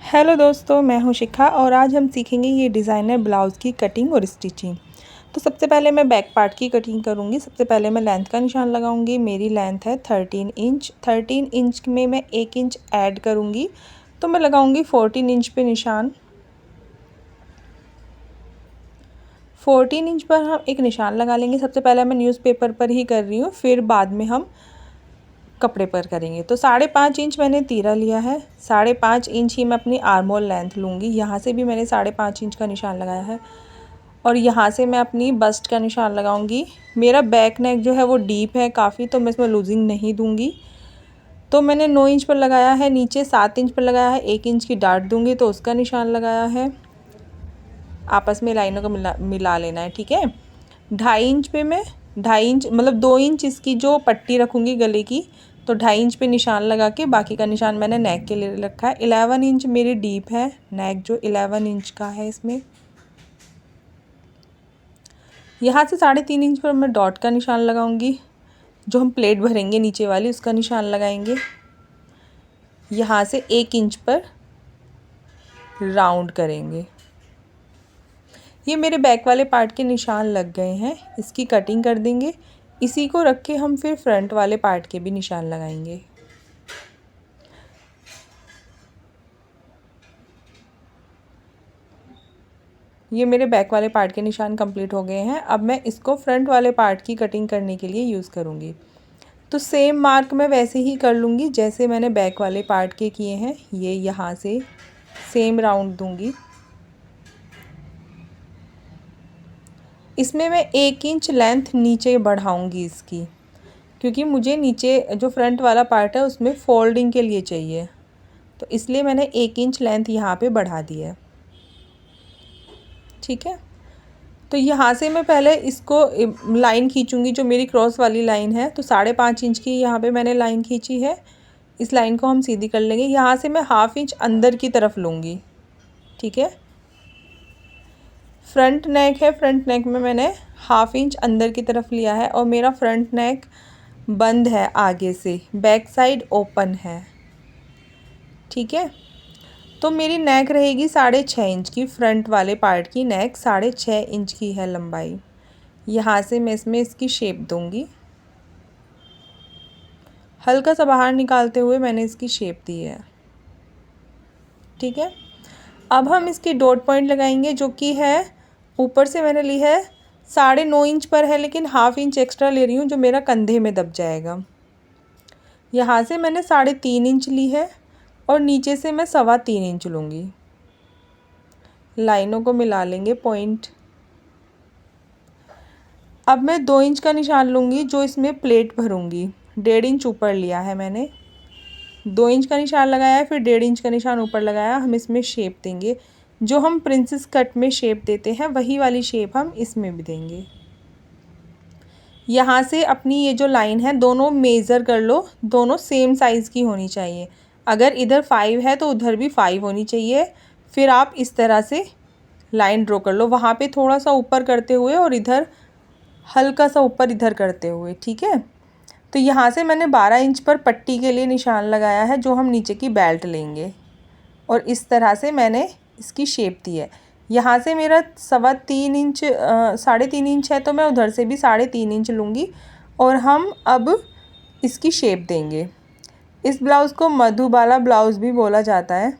Hello दोस्तों, मैं हूं शिखा और आज हम सीखेंगे ये डिज़ाइनर ब्लाउज़ की कटिंग और स्टिचिंग। तो सबसे पहले मैं बैक पार्ट की कटिंग करूंगी। सबसे पहले मैं लेंथ का निशान लगाऊंगी। मेरी लेंथ है 13 इंच। 13 इंच में मैं 1 इंच ऐड करूंगी, तो मैं लगाऊंगी 14 इंच पे निशान। 14 इंच पर हम एक निशान लगा लेंगे। सबसे पहले मैं न्यूज़पेपर पर ही कर रही हूँ, फिर बाद में हम कपड़े पर करेंगे। तो 5.5 इंच मैंने तीरा लिया है। 5.5 इंच ही मैं अपनी आर्म होल लेंथ लूँगी। यहाँ से भी मैंने 5.5 इंच का निशान लगाया है और यहाँ से मैं अपनी बस्ट का निशान लगाऊंगी। मेरा बैक नेक जो है वो डीप है काफ़ी, तो मैं इसमें लूजिंग नहीं दूंगी। तो मैंने 9 इंच पर लगाया है, नीचे 7 इंच पर लगाया है, 1 इंच की डाट दूंगी तो उसका निशान लगाया है। आपस में लाइनों को मिला लेना है, ठीक है। 2.5 इंच पे मैं 2.5 इंच मतलब 2 इंच इसकी जो पट्टी रखूँगी गले की, तो 2.5 इंच पे निशान लगा के बाकी का निशान मैंने नेक के लिए रखा है। 11 इंच मेरी डीप है नेक, जो 11 इंच का है। इसमें यहाँ से 3.5 इंच पर मैं डॉट का निशान लगाऊंगी। जो हम प्लेट भरेंगे नीचे वाली, उसका निशान लगाएंगे। यहाँ से 1 इंच पर राउंड करेंगे। ये मेरे बैक वाले पार्ट के निशान लग गए हैं, इसकी कटिंग कर देंगे। इसी को रख के हम फिर फ्रंट वाले पार्ट के भी निशान लगाएंगे। ये मेरे बैक वाले पार्ट के निशान कंप्लीट हो गए हैं। अब मैं इसको फ्रंट वाले पार्ट की कटिंग करने के लिए यूज़ करूँगी। तो सेम मार्क मैं वैसे ही कर लूँगी जैसे मैंने बैक वाले पार्ट के किए हैं। ये यहाँ से सेम राउंड दूँगी। इसमें मैं 1 इंच लेंथ नीचे बढ़ाऊँगी इसकी, क्योंकि मुझे नीचे जो फ्रंट वाला पार्ट है उसमें फोल्डिंग के लिए चाहिए, तो इसलिए मैंने 1 इंच लेंथ यहाँ पे बढ़ा दी है, ठीक है। तो यहाँ से मैं पहले इसको लाइन खींचूँगी, जो मेरी क्रॉस वाली लाइन है। तो 5.5 इंच की यहाँ पे मैंने लाइन खींची है। इस लाइन को हम सीधी कर लेंगे। यहाँ से मैं 1/2 इंच अंदर की तरफ लूँगी, ठीक है। फ्रंट नेक है, फ्रंट नेक में मैंने 1/2 इंच अंदर की तरफ लिया है और मेरा फ्रंट नेक बंद है आगे से, बैक साइड ओपन है, ठीक है। तो मेरी नेक रहेगी 6.5 इंच की। फ्रंट वाले पार्ट की नेक 6.5 इंच की है लंबाई। यहाँ से मैं इसमें इसकी शेप दूंगी। हल्का सा बाहर निकालते हुए मैंने इसकी शेप दी है, ठीक है। अब हम इसकी डॉट पॉइंट लगाएंगे, जो कि है ऊपर से मैंने ली है 9.5 इंच पर है, लेकिन 1/2 इंच एक्स्ट्रा ले रही हूँ जो मेरा कंधे में दब जाएगा। यहाँ से मैंने 3.5 इंच ली है और नीचे से मैं 3.25 इंच लूँगी। लाइनों को मिला लेंगे पॉइंट। अब मैं 2 इंच का निशान लूँगी, जो इसमें प्लेट भरूँगी। 1.5 इंच ऊपर लिया है मैंने, 2 इंच का निशान लगाया है, फिर 1.5 इंच का निशान ऊपर लगाया। हम इसमें शेप देंगे, जो हम प्रिंसेस कट में शेप देते हैं वही वाली शेप हम इसमें भी देंगे। यहाँ से अपनी ये जो लाइन है दोनों मेज़र कर लो, दोनों सेम साइज़ की होनी चाहिए। अगर इधर 5 है तो उधर भी 5 होनी चाहिए। फिर आप इस तरह से लाइन ड्रॉ कर लो, वहाँ पे थोड़ा सा ऊपर करते हुए और इधर हल्का सा ऊपर इधर करते हुए, ठीक है। तो यहाँ से मैंने 12 इंच पर पट्टी के लिए निशान लगाया है, जो हम नीचे की बेल्ट लेंगे, और इस तरह से मैंने इसकी शेप दी है। यहाँ से मेरा 3.25 इंच 3.5 इंच है, तो मैं उधर से भी 3.5 इंच लूँगी और हम अब इसकी शेप देंगे। इस ब्लाउज़ को मधुबाला ब्लाउज़ भी बोला जाता है,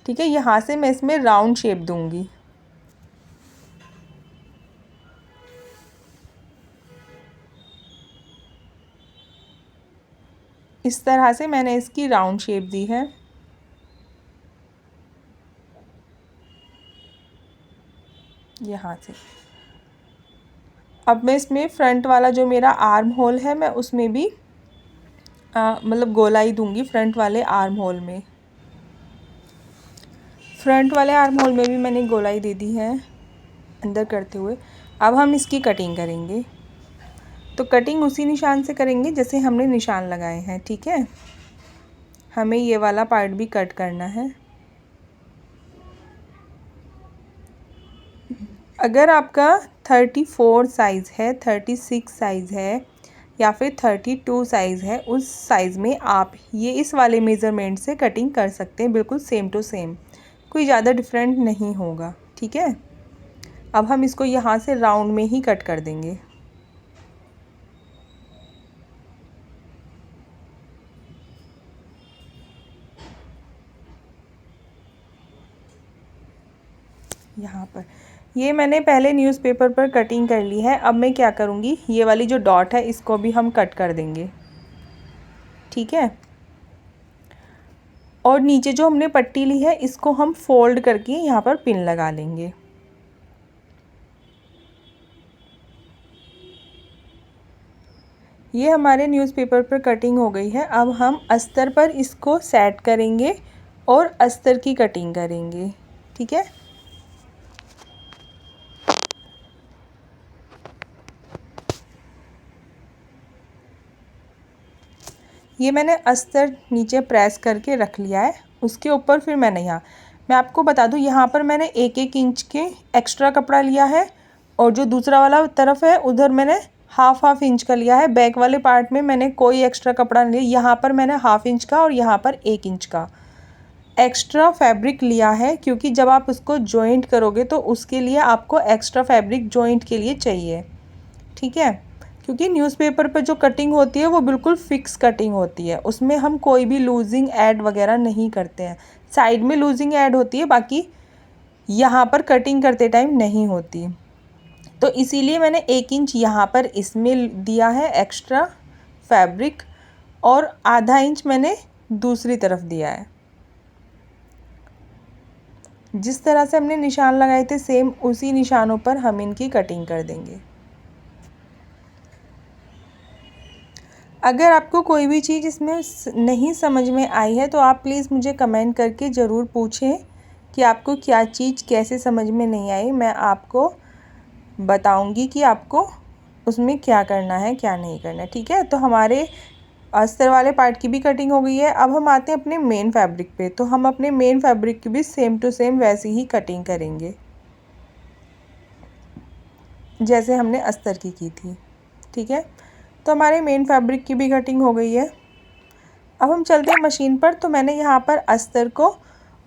ठीक है। यहाँ से मैं इसमें राउंड शेप दूँगी। इस तरह से मैंने इसकी राउंड शेप दी है। यहाँ से अब मैं इसमें फ्रंट वाला जो मेरा आर्म होल है, मैं उसमें भी मतलब गोलाई दूंगी। फ्रंट वाले आर्म होल में, फ्रंट वाले आर्म होल में भी मैंने गोलाई दे दी है अंदर करते हुए। अब हम इसकी कटिंग करेंगे। तो कटिंग उसी निशान से करेंगे जैसे हमने निशान लगाए हैं, ठीक है। हमें ये वाला पार्ट भी कट करना है। अगर आपका 34 साइज़ है, 36 साइज़ है या फिर 32 साइज़ है उस साइज़ में आप ये इस वाले मेज़रमेंट से कटिंग कर सकते हैं, बिल्कुल सेम टू सेम, कोई ज़्यादा डिफरेंट नहीं होगा। ठीक है, अब हम इसको यहाँ से राउंड में ही कट कर देंगे। यहाँ पर ये मैंने पहले न्यूज़पेपर पर कटिंग कर ली है। अब मैं क्या करूँगी, ये वाली जो डॉट है इसको भी हम कट कर देंगे। ठीक है, और नीचे जो हमने पट्टी ली है इसको हम फोल्ड करके यहाँ पर पिन लगा लेंगे। ये हमारे न्यूज़पेपर पर कटिंग हो गई है। अब हम अस्तर पर इसको सेट करेंगे और अस्तर की कटिंग करेंगे। ठीक है, ये मैंने अस्तर नीचे प्रेस करके रख लिया है। उसके ऊपर फिर मैं आपको बता दूं, यहाँ पर मैंने 1-1 इंच के एक्स्ट्रा कपड़ा लिया है और जो दूसरा वाला तरफ है उधर मैंने हाफ इंच का लिया है। बैक वाले पार्ट में मैंने कोई एक्स्ट्रा कपड़ा नहीं लिया। यहाँ पर मैंने हाफ इंच का और यहाँ पर 1 इंच का एक्स्ट्रा फैब्रिक लिया है, क्योंकि जब आप उसको जॉइंट करोगे तो उसके लिए आपको एक्स्ट्रा फैब्रिक जॉइंट के लिए चाहिए। ठीक है, क्योंकि न्यूज़पेपर पर जो कटिंग होती है वो बिल्कुल फिक्स कटिंग होती है, उसमें हम कोई भी लूजिंग ऐड वगैरह नहीं करते हैं। साइड में लूजिंग ऐड होती है, बाकी यहाँ पर कटिंग करते टाइम नहीं होती। तो इसीलिए मैंने 1 इंच यहाँ पर इसमें दिया है एक्स्ट्रा फैब्रिक और आधा इंच मैंने दूसरी तरफ दिया है। जिस तरह से हमने निशान लगाए थे सेम उसी निशानों पर हम इनकी कटिंग कर देंगे। अगर आपको कोई भी चीज़ इसमें नहीं समझ में आई है तो आप प्लीज़ मुझे कमेंट करके ज़रूर पूछें कि आपको क्या चीज़ कैसे समझ में नहीं आई। मैं आपको बताऊंगी कि आपको उसमें क्या करना है क्या नहीं करना है। ठीक है, तो हमारे अस्तर वाले पार्ट की भी कटिंग हो गई है। अब हम आते हैं अपने मेन फैब्रिक पे। तो हम अपने मेन फैब्रिक की भी सेम टू सेम वैसी ही कटिंग करेंगे जैसे हमने अस्तर की थी। ठीक है, तो हमारे मेन फैब्रिक की भी कटिंग हो गई है। अब हम चलते हैं मशीन पर। तो मैंने यहाँ पर अस्तर को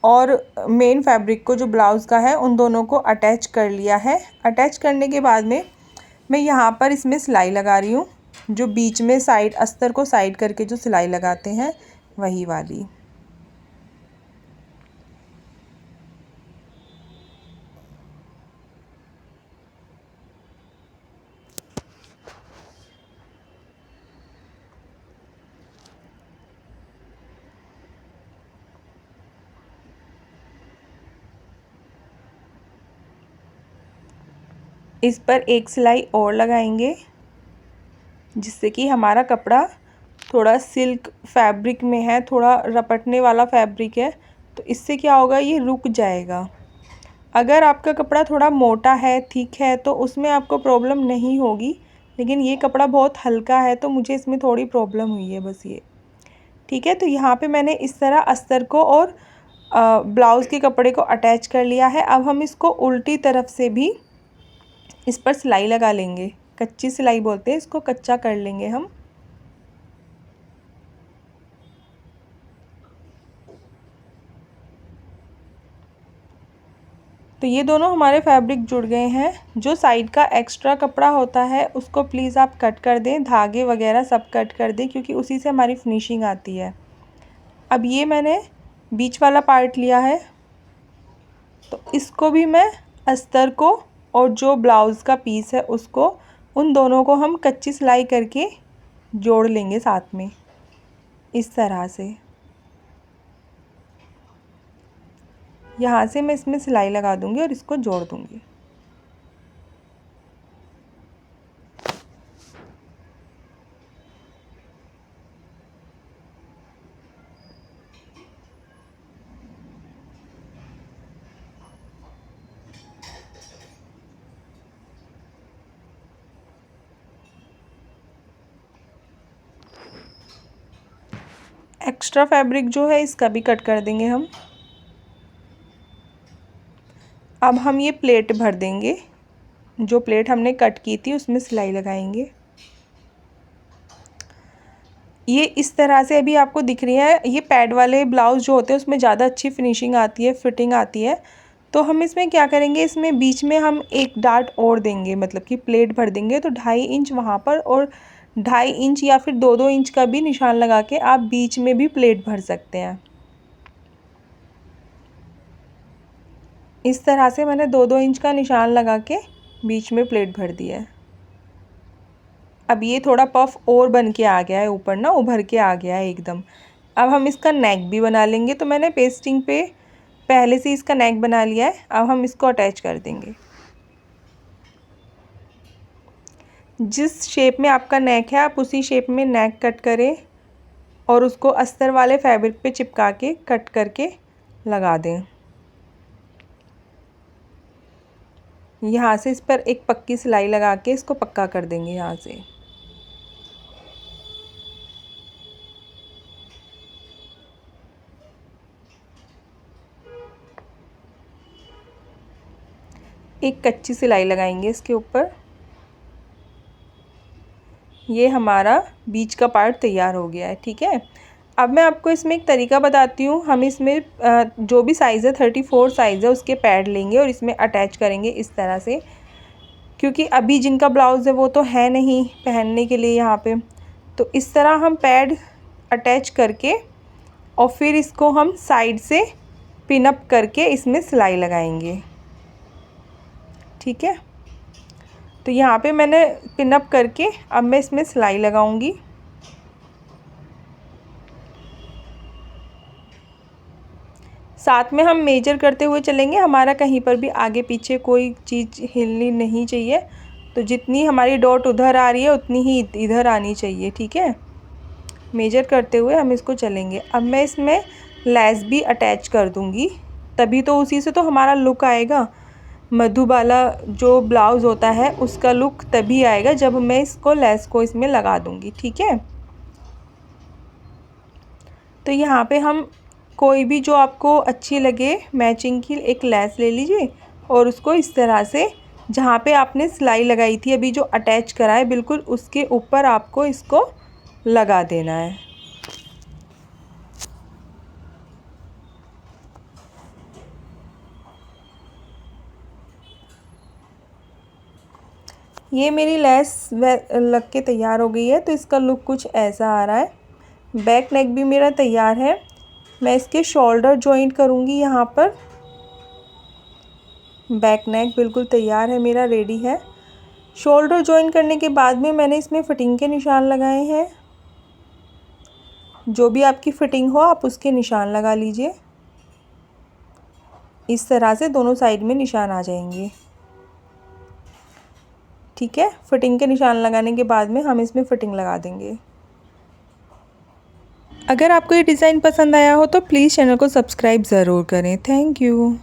और मेन फैब्रिक को जो ब्लाउज़ का है उन दोनों को अटैच कर लिया है। अटैच करने के बाद में मैं यहाँ पर इसमें सिलाई लगा रही हूँ, जो बीच में साइड अस्तर को साइड करके जो सिलाई लगाते हैं वही वाली। इस पर एक सिलाई और लगाएंगे जिससे कि हमारा कपड़ा थोड़ा सिल्क फैब्रिक में है, थोड़ा रपटने वाला फैब्रिक है, तो इससे क्या होगा, ये रुक जाएगा। अगर आपका कपड़ा थोड़ा मोटा है, थिक है, तो उसमें आपको प्रॉब्लम नहीं होगी, लेकिन ये कपड़ा बहुत हल्का है तो मुझे इसमें थोड़ी प्रॉब्लम हुई है बस ये। ठीक है, तो यहाँ पे मैंने इस तरह अस्तर को और ब्लाउज़ के कपड़े को अटैच कर लिया है। अब हम इसको उल्टी तरफ से भी इस पर सिलाई लगा लेंगे। कच्ची सिलाई बोलते हैं इसको, कच्चा कर लेंगे हम। तो ये दोनों हमारे फैब्रिक जुड़ गए हैं। जो साइड का एक्स्ट्रा कपड़ा होता है उसको प्लीज़ आप कट कर दें, धागे वगैरह सब कट कर दें, क्योंकि उसी से हमारी फिनिशिंग आती है। अब ये मैंने बीच वाला पार्ट लिया है, तो इसको भी मैं अस्तर को और जो ब्लाउज़ का पीस है उसको, उन दोनों को हम कच्ची सिलाई करके जोड़ लेंगे साथ में इस तरह से। यहाँ से मैं इसमें सिलाई लगा दूँगी और इसको जोड़ दूँगी। एक्स्ट्रा फैब्रिक जो है इसका भी कट कर देंगे हम। अब हम ये प्लेट भर देंगे, जो प्लेट हमने कट की थी उसमें सिलाई लगाएंगे। ये इस तरह से अभी आपको दिख रही है। ये पैड वाले ब्लाउज़ जो होते हैं उसमें ज़्यादा अच्छी फिनिशिंग आती है, फिटिंग आती है। तो हम इसमें क्या करेंगे, इसमें बीच में हम एक डार्ट और देंगे, मतलब कि प्लेट भर देंगे। तो 2.5 इंच वहाँ पर और 2.5 इंच या फिर 2-2 इंच का भी निशान लगा के आप बीच में भी प्लेट भर सकते हैं। इस तरह से मैंने 2-2 इंच का निशान लगा के बीच में प्लेट भर दिया है। अब ये थोड़ा पफ और बन के आ गया है, ऊपर ना उभर के आ गया है एकदम। अब हम इसका नेक भी बना लेंगे। तो मैंने पेस्टिंग पे पहले से इसका नेक बना लिया है। अब हम इसको अटैच कर देंगे। जिस शेप में आपका नेक है आप उसी शेप में नेक कट करें और उसको अस्तर वाले फैब्रिक पे चिपका के कट करके लगा दें। यहाँ से इस पर एक पक्की सिलाई लगा के इसको पक्का कर देंगे यहाँ से। एक कच्ची सिलाई लगाएंगे इसके ऊपर। ये हमारा बीच का पार्ट तैयार हो गया है। ठीक है, अब मैं आपको इसमें एक तरीका बताती हूँ। हम इसमें जो भी साइज़ है 34 साइज़ है उसके पैड लेंगे और इसमें अटैच करेंगे इस तरह से, क्योंकि अभी जिनका ब्लाउज़ है वो तो है नहीं पहनने के लिए यहाँ पे। तो इस तरह हम पैड अटैच करके और फिर इसको हम साइड से पिन अप करके इसमें सिलाई लगाएंगे। ठीक है, तो यहाँ पे मैंने पिन अप करके अब मैं इसमें सिलाई लगाऊंगी। साथ में हम मेजर करते हुए चलेंगे, हमारा कहीं पर भी आगे पीछे कोई चीज़ हिलनी नहीं चाहिए। तो जितनी हमारी डॉट उधर आ रही है उतनी ही इधर आनी चाहिए। ठीक है, मेजर करते हुए हम इसको चलेंगे। अब मैं इसमें लेस भी अटैच कर दूंगी, तभी तो उसी से तो हमारा लुक आएगा। मधुबाला जो ब्लाउज़ होता है उसका लुक तभी आएगा जब मैं इसको लेस को इसमें लगा दूंगी। ठीक है, तो यहाँ पे हम कोई भी जो आपको अच्छी लगे मैचिंग की एक लेस ले लीजिए और उसको इस तरह से जहाँ पे आपने सिलाई लगाई थी अभी जो अटैच करा है बिल्कुल उसके ऊपर आपको इसको लगा देना है। ये मेरी लेस लग के तैयार हो गई है। तो इसका लुक कुछ ऐसा आ रहा है। बैक नेक भी मेरा तैयार है। मैं इसके शोल्डर जॉइंट करूँगी यहाँ पर। बैक नेक बिल्कुल तैयार है मेरा, रेडी है। शोल्डर जॉइन करने के बाद में मैंने इसमें फिटिंग के निशान लगाए हैं। जो भी आपकी फिटिंग हो आप उसके निशान लगा लीजिए। इस तरह से दोनों साइड में निशान आ जाएंगे। ठीक है, फिटिंग के निशान लगाने के बाद में हम इसमें फिटिंग लगा देंगे। अगर आपको ये डिज़ाइन पसंद आया हो तो प्लीज़ चैनल को सब्सक्राइब ज़रूर करें। Thank you.